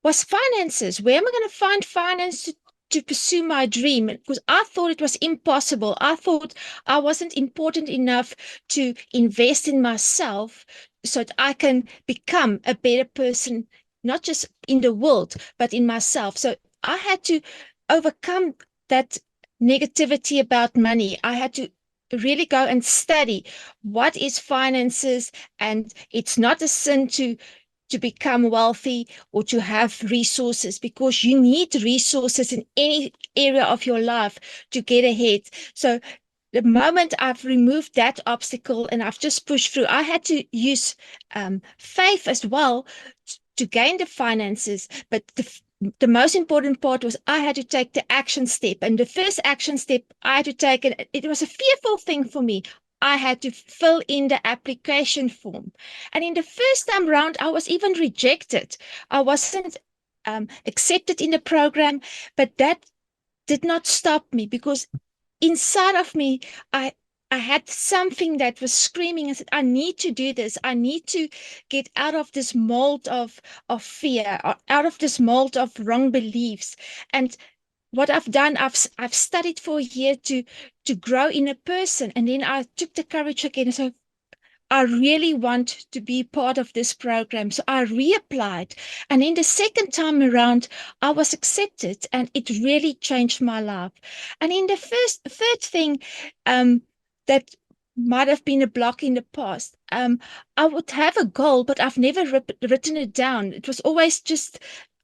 finances. Where am I going to find finance to pursue my dream? Because I thought it was impossible. I thought I wasn't important enough to invest in myself so that I can become a better person, not just in the world, but in myself. So I had to overcome that negativity about money. I had to really go and study what is finances, and it's not a sin to become wealthy or to have resources because you need resources in any area of your life to get ahead. So the moment I've removed that obstacle and I've just pushed through, I had to use faith as well to gain the finances. But the most important part was I had to take the action step. And the first action step I had to take, and it was a fearful thing for me. I had to fill in the application form. And in the first time round, I was even rejected. I wasn't accepted in the program, but that did not stop me because inside of me, I I had something that was screaming and said, I need to do this. I need to get out of this mold of fear, or out of this mold of wrong beliefs. And what I've done, I've studied for a year to grow in a person. And then I took the courage again. So I really want to be part of this program. So I reapplied. And in the second time around, I was accepted and it really changed my life. And in the third thing, that might have been a block in the past. I would have a goal, but I've never written it down. It was always just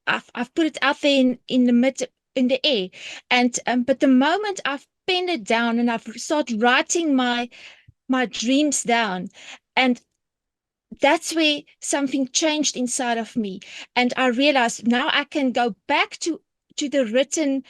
I've put it out there in the in the air, and but the moment I've penned it down and I've started writing my dreams down, and that's where something changed inside of me, and I realized now I can go back to the written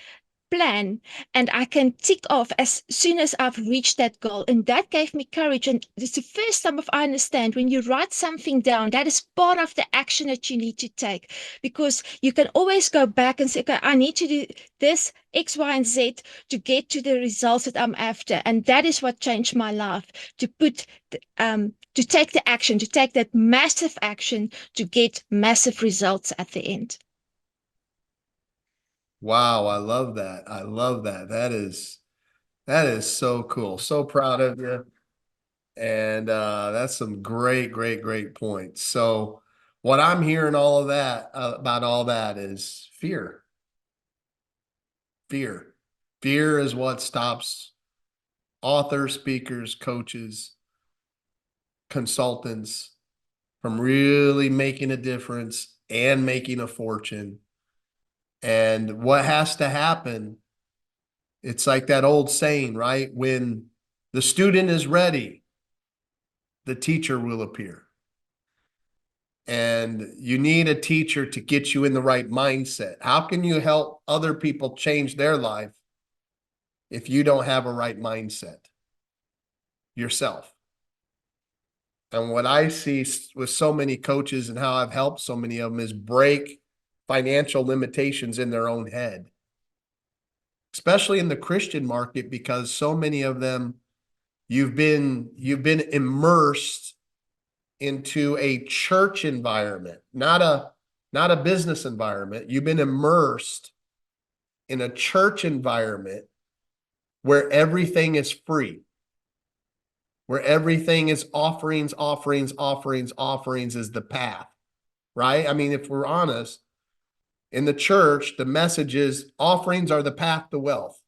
plan, and I can tick off as soon as I've reached that goal. And that gave me courage. And it's the first time I understand when you write something down, that is part of the action that you need to take, because you can always go back and say, okay, I need to do this X, Y, and Z to get to the results that I'm after. And that is what changed my life, to put to take the action, to take that massive action to get massive results at the end. Wow, I love that. I love that. That is so cool. So proud of you. And that's some great, great, great points. So what I'm hearing all of that about all that is fear. Fear. Fear is what stops authors, speakers, coaches, consultants from really making a difference and making a fortune. And what has to happen, it's like that old saying, right? When the student is ready, the teacher will appear. And you need a teacher to get you in the right mindset. How can you help other people change their life if you don't have a right mindset yourself? And what I see with so many coaches and how I've helped so many of them is break financial limitations in their own head, especially in the Christian market, because so many of them, you've been immersed into a church environment, not a business environment. You've been immersed in a church environment where everything is free, where everything is offerings, offerings, offerings, offerings is the path, right? I mean, if we're honest, in the church, the message is offerings are the path to wealth.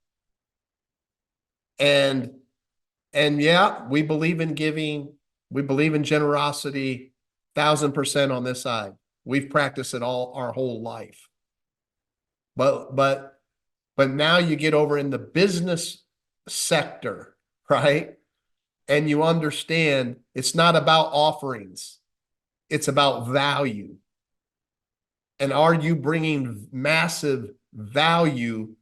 And yeah, we believe in giving. We believe in generosity, 1,000% on this side. We've practiced it all our whole life. But now you get over in the business sector, right? And you understand it's not about offerings. It's about value. And are you bringing massive value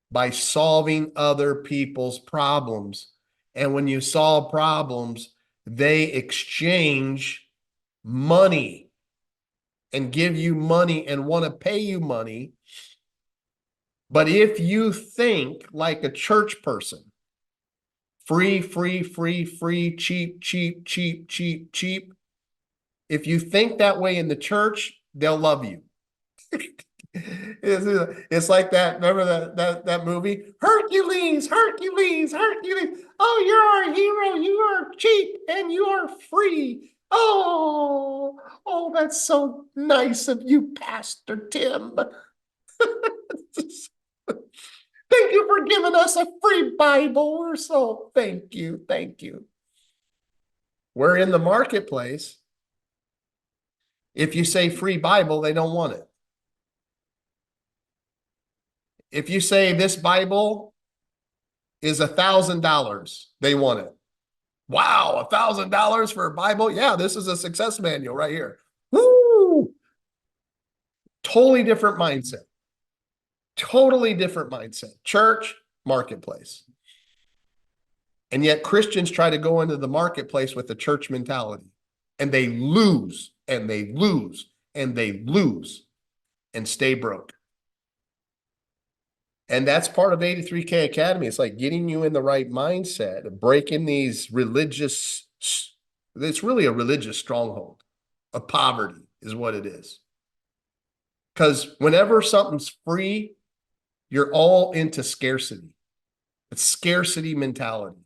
by solving other people's problems? And when you solve problems, they exchange money and give you money and want to pay you money. But if you think like a church person, free, free, free, free, cheap, cheap, cheap, cheap, cheap, if you think that way in the church, they'll love you. It's like that. Remember that movie? Hercules, Hercules, Hercules. Oh, you're our hero. You are cheap and you are free. Oh, that's so nice of you, Pastor Tim. Thank you for giving us a free Bible. We're so thank you, thank you. We're in the marketplace. If you say free Bible, they don't want it. If you say this Bible is $1,000, they want it. Wow, $1,000 for a Bible? Yeah, this is a success manual right here. Woo! Totally different mindset. Totally different mindset. Church, marketplace. And yet Christians try to go into the marketplace with the church mentality. And they lose, and they lose, and they lose, and stay broke. And that's part of 83K Academy. It's like getting you in the right mindset, breaking these religious, it's really a religious stronghold of poverty is what it is. Because whenever something's free, you're all into scarcity. It's scarcity mentality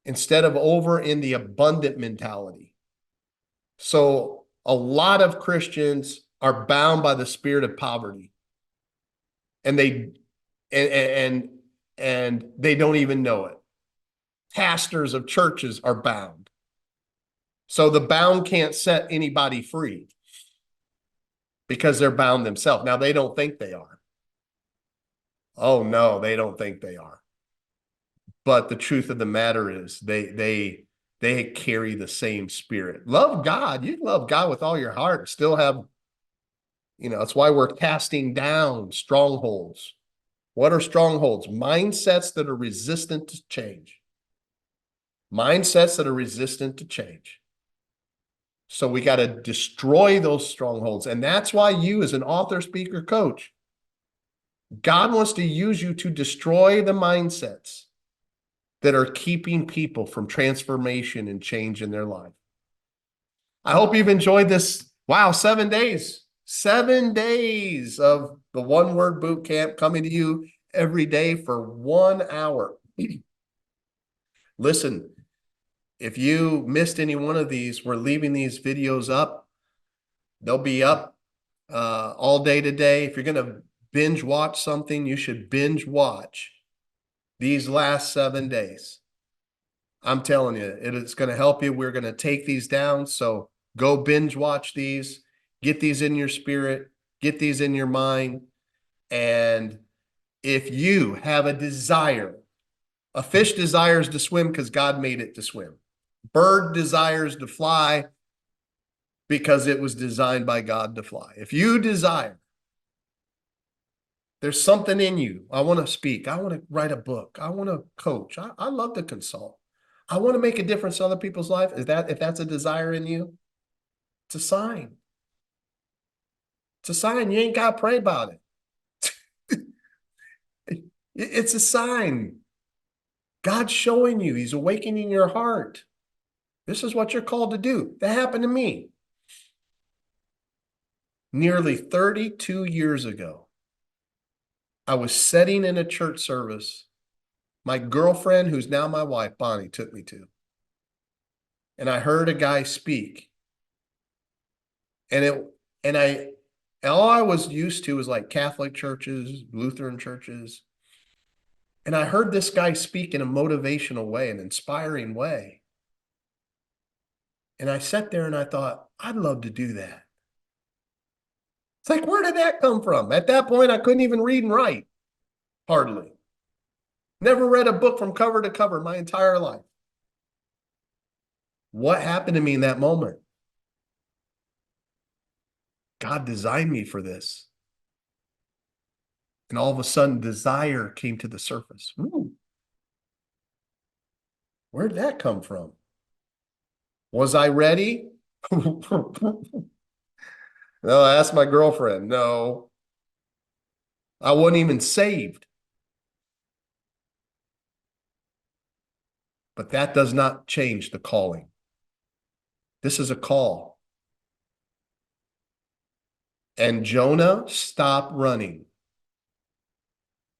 instead of over in the abundant mentality. So a lot of Christians are bound by the spirit of poverty. And they don't even know it. pastors of churches are bound. So the bound can't set anybody free because they're bound themselves. Now, they don't think they are. Oh, no, they don't think they are. But the truth of the matter is they carry the same spirit. Love God. You love God with all your heart. Still have, that's why we're casting down strongholds. What are strongholds? Mindsets that are resistant to change. Mindsets that are resistant to change. So we got to destroy those strongholds. And that's why you, as an author, speaker, coach, God wants to use you to destroy the mindsets that are keeping people from transformation and change in their life. I hope you've enjoyed this. Wow, 7 days. 7 days of the One Word Boot Camp coming to you every day for 1 hour. Listen, if you missed any one of these, we're leaving these videos up. They'll be up all day today. If you're going to binge watch something, you should binge watch these last 7 days. I'm telling you, it's going to help you. We're going to take these down. So go binge watch these, get these in your spirit, get these in your mind. And if you have a desire, a fish desires to swim because God made it to swim. Bird desires to fly because it was designed by God to fly. If you desire, there's something in you. I want to speak. I want to write a book. I want to coach. I love to consult. I want to make a difference in other people's life. If that's a desire in you, it's a sign. It's a sign. You ain't got to pray about it. It's a sign. God's showing you. He's awakening your heart. This is what you're called to do. That happened to me. Nearly 32 years ago, I was sitting in a church service. My girlfriend, who's now my wife, Bonnie, took me to. And I heard a guy speak. And all I was used to was like Catholic churches, Lutheran churches. And I heard this guy speak in a motivational way, an inspiring way. And I sat there and I thought, I'd love to do that. It's like, where did that come from? At that point, I couldn't even read and write. Hardly. Never read a book from cover to cover my entire life. What happened to me in that moment? God designed me for this. And all of a sudden, desire came to the surface. Ooh. Where did that come from? Was I ready? No, I asked my girlfriend. No. I wasn't even saved. But that does not change the calling. This is a call. And Jonah, stop running.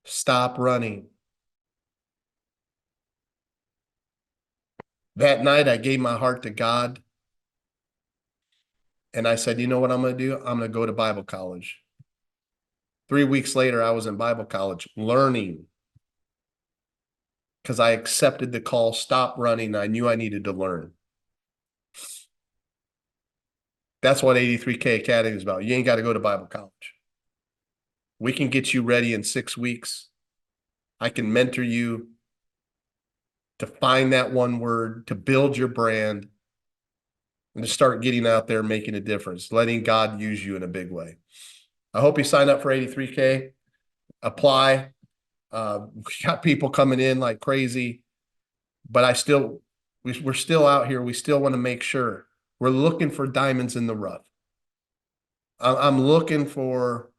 Stop running. That night, I gave my heart to God. And I said, you know what I'm going to do? I'm going to go to Bible college. 3 weeks later, I was in Bible college learning because I accepted the call, stop running. I knew I needed to learn. That's what 83K Academy is about. You ain't got to go to Bible college. We can get you ready in 6 weeks. I can mentor you to find that one word, to build your brand, and to start getting out there, making a difference, letting God use you in a big way. I hope you sign up for 83K. Apply. We got people coming in like crazy, but we're still out here. We still want to make sure we're looking for diamonds in the rough. I'm looking for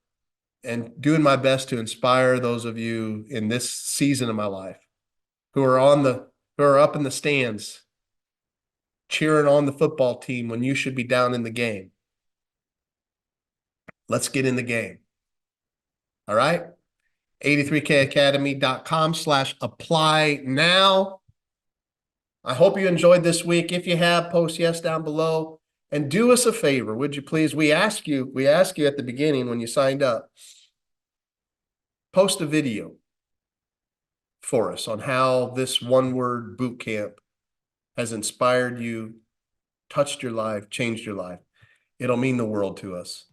and doing my best to inspire those of you in this season of my life who are up in the stands cheering on the football team when you should be down in the game. Let's get in the game. All right? 83kacademy.com/apply now. I hope you enjoyed this week. If you have, post yes down below. And do us a favor, would you please? We ask you at the beginning when you signed up, post a video. for us on how this one word boot camp has inspired you, touched your life, changed your life. It'll mean the world to us.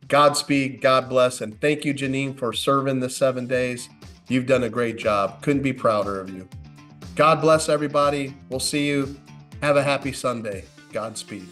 Godspeed, God bless, and thank you, Janine, for serving the 7 days. You've done a great job. Couldn't be prouder of you. God bless everybody. We'll see you. Have a happy Sunday. Godspeed.